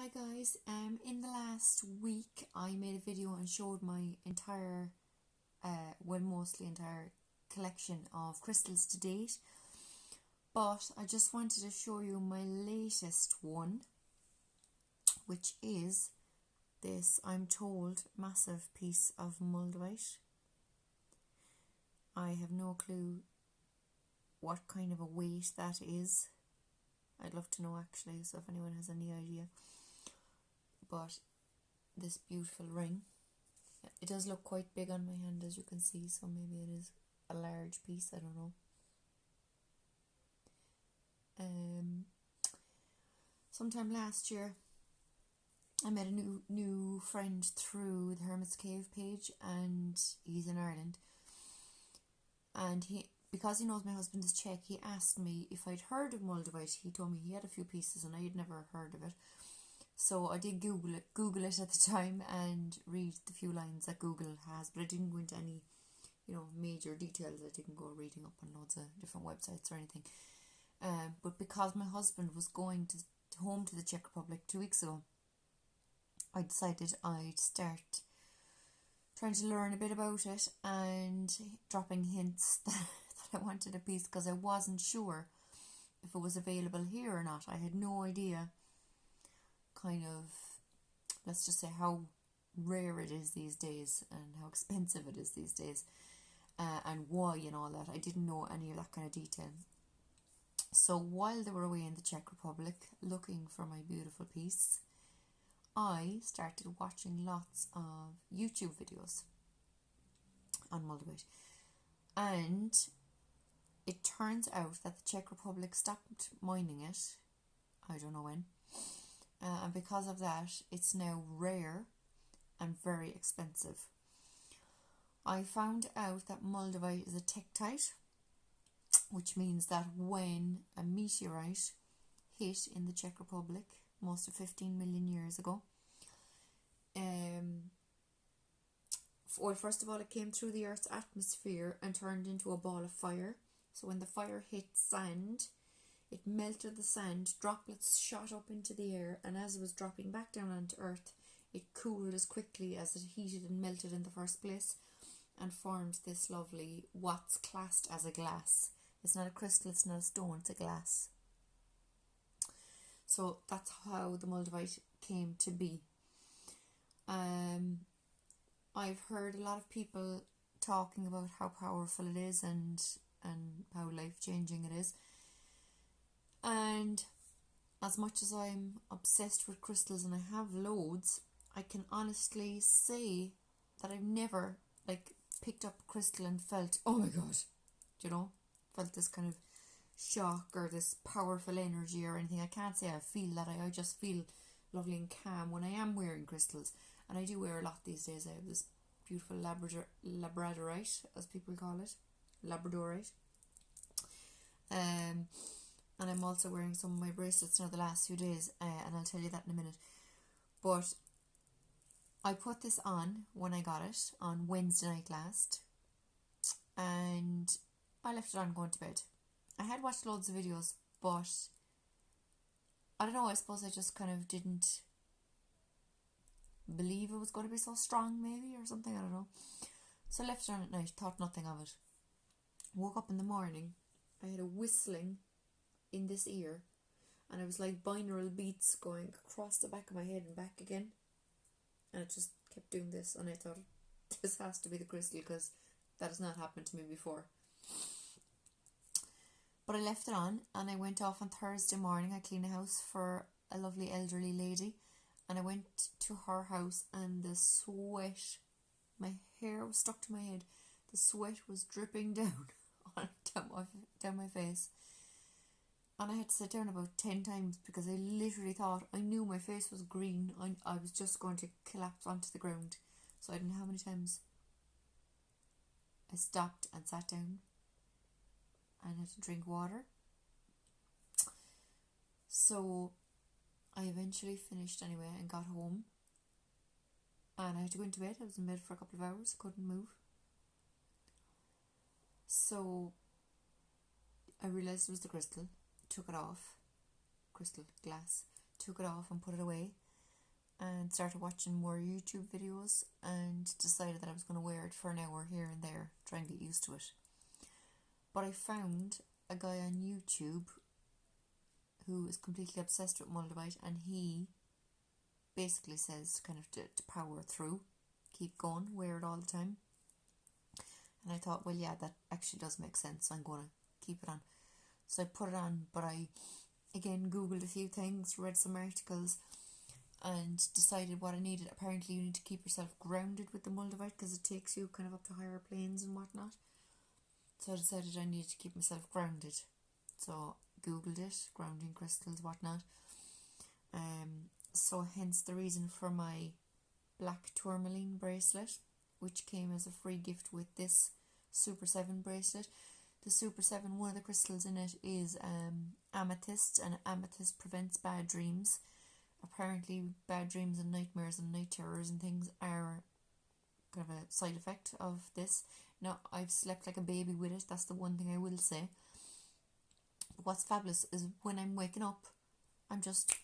Hi guys, in the last week I made a video and showed my entire, mostly entire collection of crystals to date, but I just wanted to show you my latest one, which is this, I'm told, massive piece of Moldavite. I have no clue what kind of a weight that is. I'd love to know actually, so if anyone has any idea. But this beautiful ring, it does look quite big on my hand, as you can see, so maybe it is a large piece, I don't know. Sometime last year I met a new friend through the Hermit's Cave page, and he's in Ireland, and because he knows my husband is Czech, he asked me if I'd heard of Moldavite. He told me he had a few pieces and I had never heard of it. So I did Google it at the time and read the few lines that Google has, but I didn't go into any, major details. I didn't go reading up on loads of different websites or anything. But because my husband was going home to the Czech Republic 2 weeks ago, I decided I'd start trying to learn a bit about it and dropping hints that I wanted a piece, because I wasn't sure if it was available here or not. I had no idea, let's just say, how rare it is these days and how expensive it is these days, and why and all that. I didn't know any of that kind of detail. So while they were away in the Czech Republic looking for my beautiful piece, I started watching lots of YouTube videos on Moldavite, and it turns out that the Czech Republic stopped mining it. I don't know when. And because of that, it's now rare and very expensive. I found out that Moldavite is a tektite, which means that when a meteorite hit in the Czech Republic, most of 15 million years ago, first of all, it came through the Earth's atmosphere and turned into a ball of fire. So when the fire hit sand, it melted the sand, droplets shot up into the air, and as it was dropping back down onto Earth, it cooled as quickly as it heated and melted in the first place, and formed this lovely, what's classed as a glass. It's not a crystal, it's not a stone, it's a glass. So that's how the Moldavite came to be. I've heard a lot of people talking about how powerful it is and how life-changing it is. And as much as I'm obsessed with crystals and I have loads, I can honestly say that I've never picked up a crystal and felt, oh my god, felt this kind of shock or this powerful energy or anything. I can't say I feel that. I just feel lovely and calm when I am wearing crystals, and I do wear a lot these days. I have this beautiful labradorite, as people call it, labradorite, and I'm also wearing some of my bracelets now the last few days, and I'll tell you that in a minute. But I put this on when I got it on Wednesday night last, and I left it on going to bed. I had watched loads of videos, but I don't know, I suppose I just kind of didn't believe it was going to be so strong, maybe, or something, I don't know. So I left it on at night, thought nothing of it. Woke up in the morning, I had a whistling in this ear, and it was like binaural beats going across the back of my head and back again, and it just kept doing this, and I thought, this has to be the crystal, because that has not happened to me before. But I left it on, and I went off on Thursday morning. I cleaned a house for a lovely elderly lady, and I went to her house, and the sweat, my hair was stuck to my head, the sweat was dripping down down my face, and I had to sit down about 10 times because I literally thought, I knew my face was green, I was just going to collapse onto the ground. So I don't know how many times I stopped and sat down and had to drink water. So I eventually finished anyway and got home, and I had to go into bed. I was in bed for a couple of hours, couldn't move. So I realised it was the crystal, took it off, crystal glass, took it off and put it away, and started watching more YouTube videos and decided that I was going to wear it for an hour here and there, try and get used to it. But I found a guy on YouTube who is completely obsessed with Moldavite, and he basically says kind of to power through, keep going, wear it all the time. And I thought, well, yeah, that actually does make sense. I'm going to keep it on. So I put it on, but I, again, Googled a few things, read some articles, and decided what I needed. Apparently, you need to keep yourself grounded with the Moldavite because it takes you kind of up to higher planes and whatnot. So I decided I needed to keep myself grounded. So Googled it, grounding crystals, whatnot. So hence the reason for my black tourmaline bracelet, which came as a free gift with this Super 7 bracelet. The Super 7, one of the crystals in it is amethyst, and amethyst prevents bad dreams. Apparently bad dreams and nightmares and night terrors and things are kind of a side effect of this. Now, I've slept like a baby with it, that's the one thing I will say. But what's fabulous is when I'm waking up, I'm just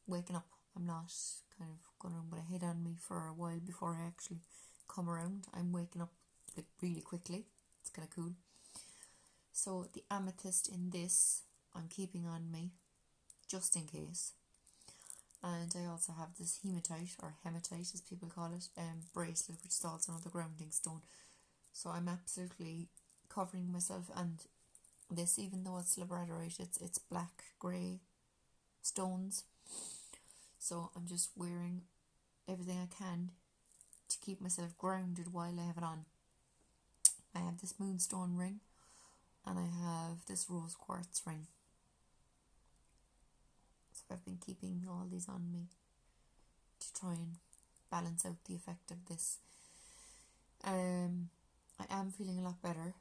waking up. I'm not kind of going around with a head on me for a while before I actually come around. I'm waking up like really quickly. It's kind of cool. So the amethyst in this I'm keeping on me just in case. And I also have this hematite, or hematite as people call it, bracelet, which is also another grounding stone. So I'm absolutely covering myself, and this, even though it's labradorite, it's black grey stones. So I'm just wearing everything I can to keep myself grounded while I have it on. I have this moonstone ring, and I have this rose quartz ring. So I've been keeping all these on me to try and balance out the effect of this. I am feeling a lot better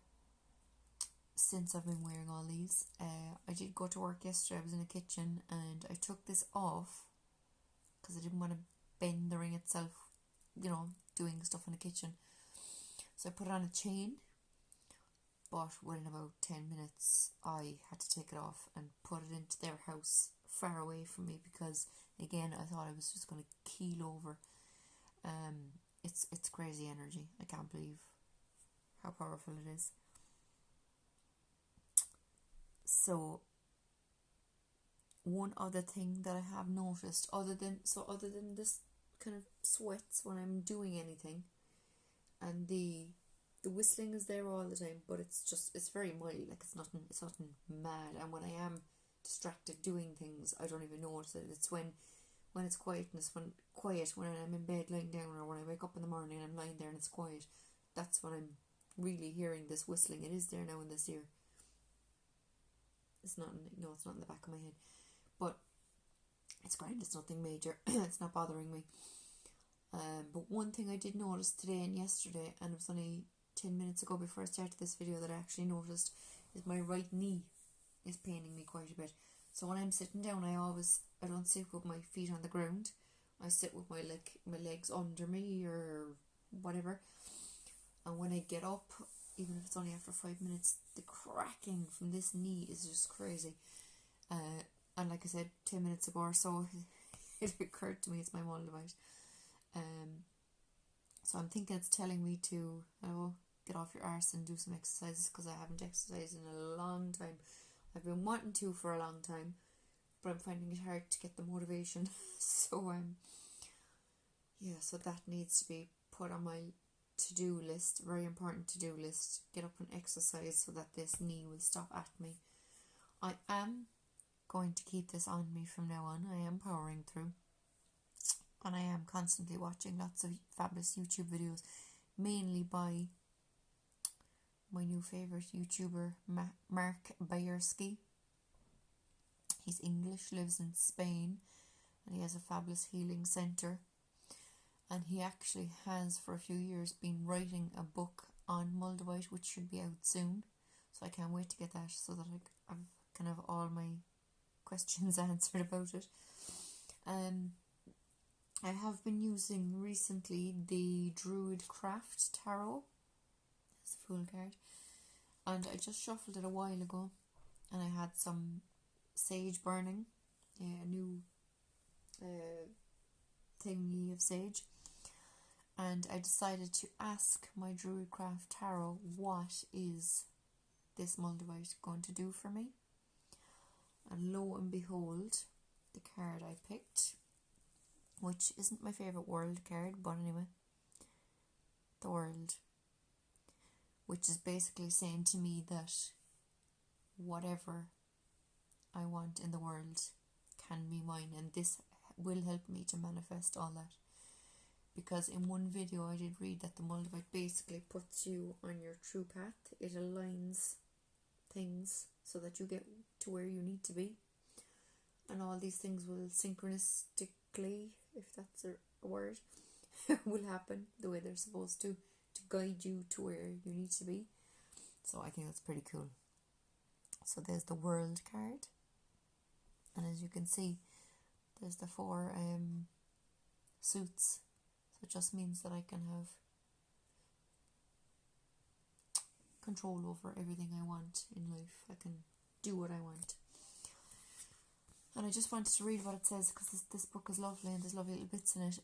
since I've been wearing all these. I did go to work yesterday. I was in the kitchen and I took this off because I didn't want to bend the ring itself, doing stuff in the kitchen. So I put it on a chain, but within about 10 minutes I had to take it off and put it into their house far away from me, because again I thought I was just going to keel over. It's crazy energy. I can't believe how powerful it is. So one other thing that I have noticed, other than this kind of sweats when I'm doing anything, and the whistling is there all the time, but it's very mild, like it's nothing mad. And when I am distracted doing things, I don't even notice it. It's when it's quietness, when I'm in bed lying down, or when I wake up in the morning and I'm lying there and it's quiet, that's when I'm really hearing this whistling. It is there now in this ear. It's not in the back of my head, but it's grand. It's nothing major. It's not bothering me. But one thing I did notice today and yesterday, and it was only 10 minutes ago before I started this video that I actually noticed, is my right knee is paining me quite a bit. So when I'm sitting down, I don't sit with my feet on the ground. I sit with my legs under me or whatever. And when I get up, even if it's only after 5 minutes, the cracking from this knee is just crazy. And like I said 10 minutes ago or so, it occurred to me it's my Moldavite. So I'm thinking it's telling me to get off your arse and do some exercises, because I haven't exercised in a long time. I've been wanting to for a long time, but I'm finding it hard to get the motivation. So so that needs to be put on my to-do list, very important to-do list. Get up and exercise so that this knee will stop at me. I am going to keep this on me from now on. I am powering through, and I am constantly watching lots of fabulous YouTube videos, mainly by my new favourite YouTuber, Mark Bayerski. He's English, lives in Spain, and he has a fabulous healing centre. And he actually has for a few years been writing a book on Moldavite, which should be out soon. So I can't wait to get that, so that I've kind of all my questions answered about it. I have been using recently the Druid Craft Tarot. It's a full card. And I just shuffled it a while ago, and I had some sage burning, a new thingy of sage. And I decided to ask my Druidcraft Tarot, what is this Moldavite going to do for me? And lo and behold, the card I picked, which isn't my favourite world card, but anyway, the world, which is basically saying to me that whatever I want in the world can be mine, and this will help me to manifest all that. Because in one video I did read that the Moldavite basically puts you on your true path. It aligns things so that you get to where you need to be, and all these things will synchronistically, if that's a word, will happen the way they're supposed to guide you to where you need to be. So I think that's pretty cool. So there's the world card, and as you can see, there's the 4 suits. So it just means that I can have control over everything I want in life. I can do what I want. And I just wanted to read what it says, because this book is lovely and there's lovely little bits in it.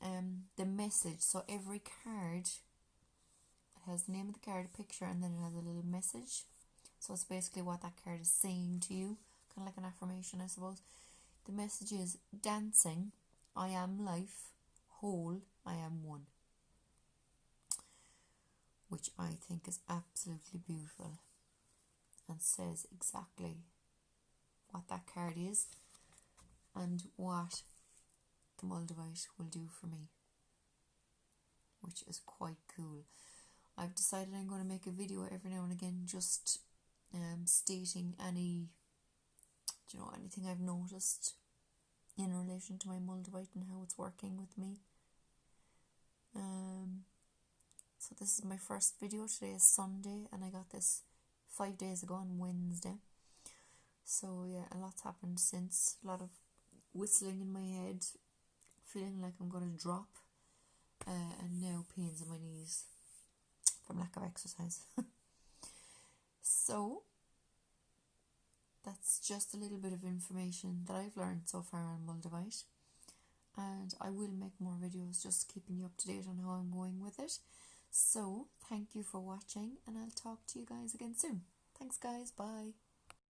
The message. So every card, it has the name of the card, a picture, and then it has a little message. So it's basically what that card is saying to you, kind of like an affirmation, I suppose. The message is: dancing, I am life, whole, I am one. Which I think is absolutely beautiful and says exactly what that card is and what the Moldavite will do for me, which is quite cool. I've decided I'm going to make a video every now and again just stating anything I've noticed in relation to my Moldavite and how it's working with me. So this is my first video. Today is Sunday and I got this 5 days ago on Wednesday. So yeah, a lot's happened since. A lot of whistling in my head, feeling like I'm going to drop, and now pains in my knees from lack of exercise. So that's just a little bit of information that I've learned so far on Moldavite, and I will make more videos just keeping you up to date on how I'm going with it. So thank you for watching, and I'll talk to you guys again soon. Thanks guys, bye.